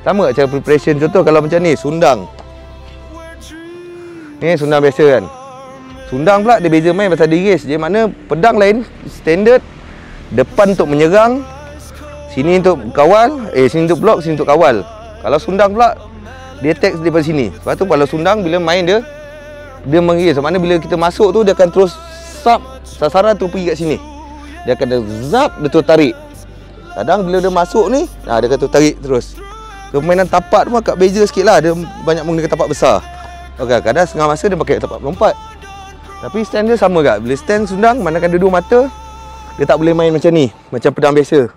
Sama cara preparation. Contoh kalau macam ni, sundang. Ni sundang biasa kan. Sundang pula dia beza main pasal dia iris. Jadi mana pedang lain standard, depan untuk menyerang, sini untuk kawal, sini untuk blok, sini untuk kawal. Kalau sundang pula dia attack daripada sini. Lepas tu kalau sundang bila main dia mengiris. Mana bila kita masuk tu dia akan terus sap sasaran tu pergi kat sini. Dia akan zap, dia terus tarik. Kadang bila dia masuk ni, dia akan terus tarik terus. Permainan tapak tu agak beza sikit lah. Dia banyak menggunakan tapak besar. Okay, kadang setengah masa dia pakai tapak melompat. Tapi stand dia sama tak? Bila stand sundang, mana ada dua mata, dia tak boleh main macam ni, macam pedang biasa.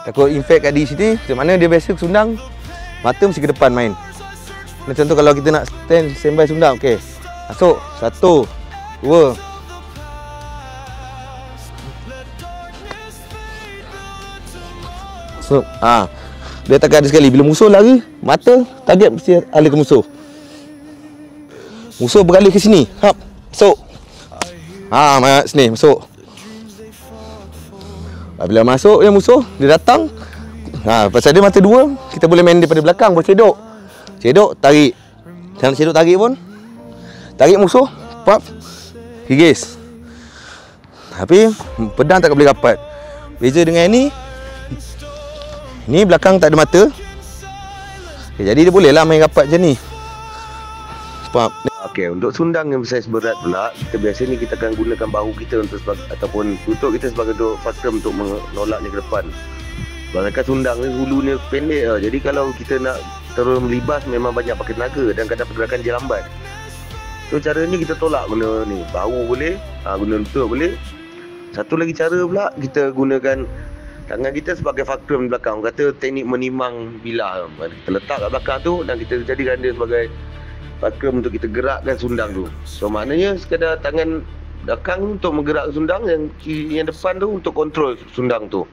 Takut infect kat di sini. Macam mana dia biasa sundang, mata mesti ke depan main. Contoh kalau kita nak standby sundang, okey. Masuk, 1, 2. So, dia takkan ada sekali. Bila musuh lari, mata, target mesti alih ke musuh. Musuh beralih ke sini. Hap, masuk. Sini, masuk. Bila masuk yang musuh, dia datang. Pasal dia mata dua, kita boleh main daripada belakang, boleh cedok. Cedok, tarik. Jangan cedok tarik pun. Tarik musuh, pap, gigis. Tapi pedang tak boleh rapat. Beza dengan ni belakang tak ada mata. Jadi dia boleh lah main rapat macam ni. Faham? Okey, untuk sundang yang saiz berat pula, kita akan gunakan bahu kita ataupun lutut kita sebagai faktor untuk menolaknya ke depan. Bahkan sundang ni hulunya pendek. Jadi kalau kita nak terus melibas memang banyak pakai tenaga dan kadang pergerakan dia lambat. So caranya kita tolak guna ni, bahu boleh, guna lutut boleh. Satu lagi cara pula kita gunakan tangan kita sebagai faktor di belakang. Orang kata teknik menimang bilah. Kita letak kat belakang tu dan kita jadikan dia sebagai faktor untuk kita gerakkan sundang tu. So maknanya sekadar tangan belakang untuk menggerak sundang, yang depan tu untuk kontrol sundang tu.